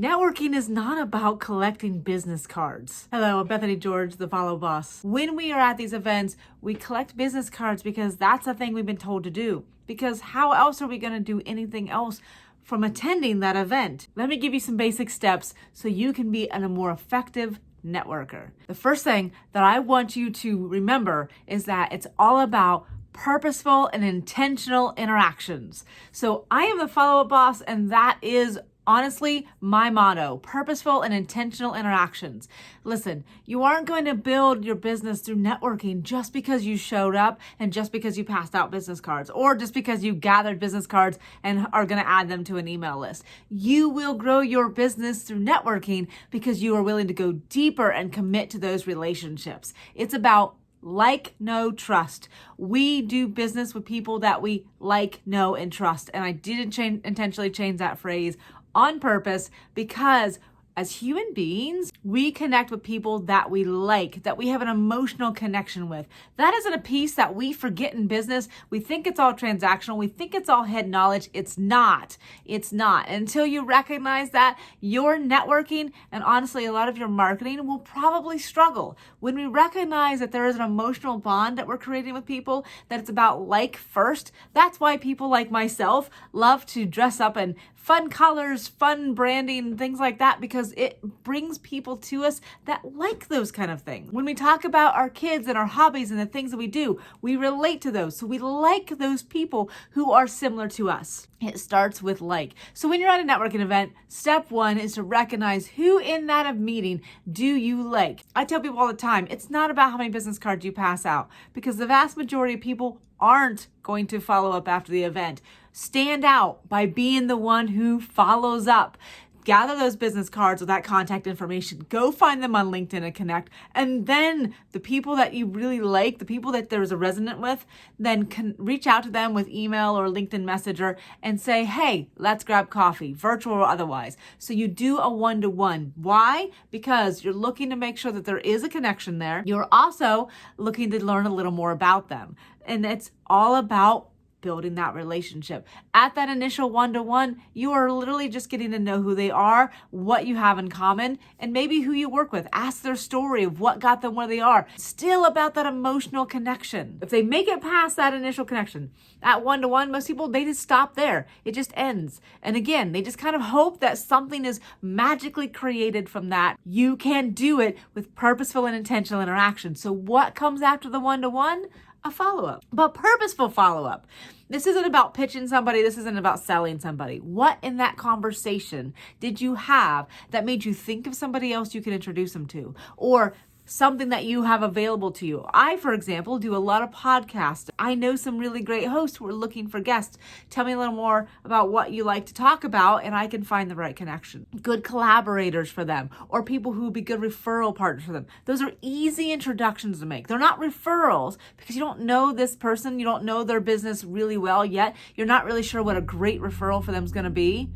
Networking is not about collecting business cards. Hello, I'm Bethany George, the Follow Boss. When we are at these events, we collect business cards because that's a thing we've been told to do. Because how else are we going to do anything else from attending that event? Let me give you some basic steps so you can be a more effective networker. The first thing that I want you to remember is that it's all about purposeful and intentional interactions. So I am the follow-up boss, and that is honestly my motto: purposeful and intentional interactions. Listen, you aren't going to build your business through networking just because you showed up and just because you passed out business cards or just because you gathered business cards and are going to add them to an email list. You will grow your business through networking because you are willing to go deeper and commit to those relationships. It's about like, know, trust. We do business with people that we like, know, and trust. And I didn't intentionally change that phrase on purpose because as human beings, we connect with people that we like, that we have an emotional connection with. That isn't a piece that we forget in business. We think it's all transactional. We think it's all head knowledge. It's not. It's not. Until you recognize that, your networking and honestly a lot of your marketing will probably struggle. When we recognize that there is an emotional bond that we're creating with people, that it's about like first, that's why people like myself love to dress up in fun colors, fun branding, things like that, because it brings people to us that like those kind of things. When we talk about our kids and our hobbies and the things that we do, we relate to those. So we like those people who are similar to us. It starts with like. So when you're at a networking event, step one is to recognize who in that meeting do you like. I tell people all the time, it's not about how many business cards you pass out, because the vast majority of people aren't going to follow up after the event. Stand out by being the one who follows up. Gather those business cards with that contact information. Go find them on LinkedIn and connect. And then the people that you really like, the people that there's a resonant with, then can reach out to them with email or LinkedIn Messenger and say, hey, let's grab coffee, virtual or otherwise. So you do a one-to-one. Why? Because you're looking to make sure that there is a connection there. You're also looking to learn a little more about them. And it's all about building that relationship. At that initial one-to-one, you are literally just getting to know who they are, what you have in common, and maybe who you work with. Ask their story of what got them where they are. Still about that emotional connection. If they make it past that initial connection, at one-to-one, most people, they just stop there. It just ends. And again, they just kind of hope that something is magically created from that. You can do it with purposeful and intentional interaction. So what comes after the one-to-one? A follow-up, but purposeful follow-up. This isn't about pitching somebody. This isn't about selling somebody. What in that conversation did you have that made you think of somebody else you can introduce them to, or something that you have available to you? I, for example, do a lot of podcasts. I know some really great hosts who are looking for guests. Tell me a little more about what you like to talk about, and I can find the right connection. Good collaborators for them, or people who would be good referral partners for them. Those are easy introductions to make. They're not referrals because you don't know this person. You don't know their business really well yet. You're not really sure what a great referral for them is going to be.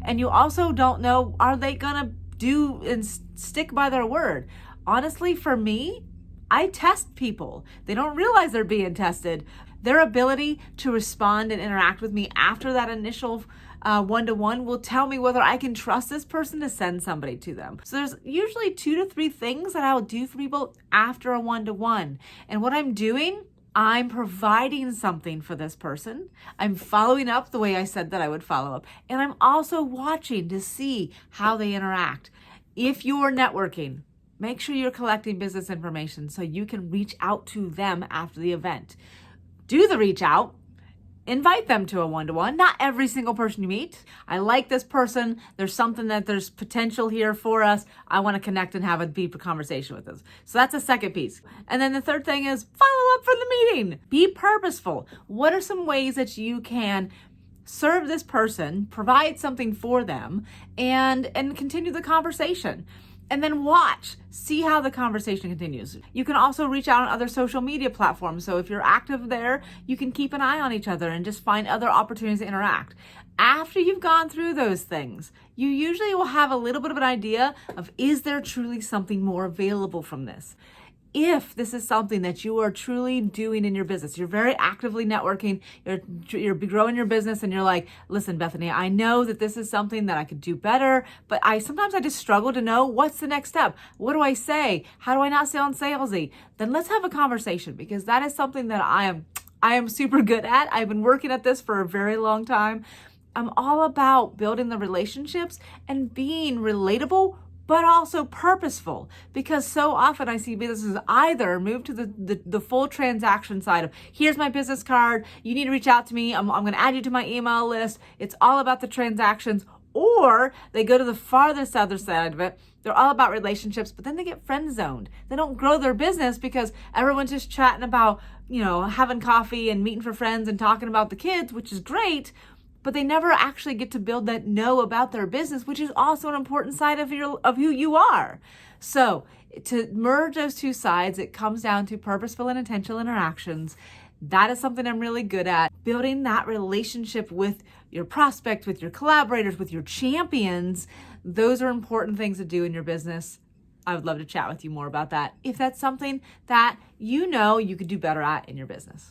And you also don't know, are they going to do and stick by their word? Honestly, for me, I test people. They don't realize they're being tested. Their ability to respond and interact with me after that initial one-to-one will tell me whether I can trust this person to send somebody to them. So there's usually 2 to 3 things that I'll do for people after a one-to-one. And what I'm doing, I'm providing something for this person. I'm following up the way I said that I would follow up. And I'm also watching to see how they interact. If you're networking, make sure you're collecting business information so you can reach out to them after the event. Do the reach out. Invite them to a one-to-one. Not every single person you meet. I like this person. There's something that there's potential here for us. I want to connect and have a deeper conversation with this. So that's a second piece. And then the third thing is follow up from the meeting. Be purposeful. What are some ways that you can serve this person, provide something for them, and continue the conversation? And then watch, see how the conversation continues. You can also reach out on other social media platforms. So if you're active there, you can keep an eye on each other and just find other opportunities to interact. After you've gone through those things, you usually will have a little bit of an idea of, is there truly something more available from this? if this is something that you are truly doing in your business, you're very actively networking, you're growing your business, and you're like, listen, Bethany, I know that this is something that I could do better, but sometimes I just struggle to know what's the next step. What do I say? How do I not sound salesy? Then let's have a conversation, because that is something that I am super good at. I've been working at this for a very long time. I'm all about building the relationships and being relatable, but also purposeful, because so often I see businesses either move to the full transaction side of, here's my business card, you need to reach out to me, I'm going to add you to my email list, it's all about the transactions, or they go to the farthest other side of it, they're all about relationships, but then they get friend zoned. They don't grow their business because everyone's just chatting about, having coffee and meeting for friends and talking about the kids, which is great, but they never actually get to build that know about their business, which is also an important side of who you are. So to merge those two sides, it comes down to purposeful and intentional interactions. That is something I'm really good at. Building that relationship with your prospects, with your collaborators, with your champions. Those are important things to do in your business. I would love to chat with you more about that if that's something that you could do better at in your business.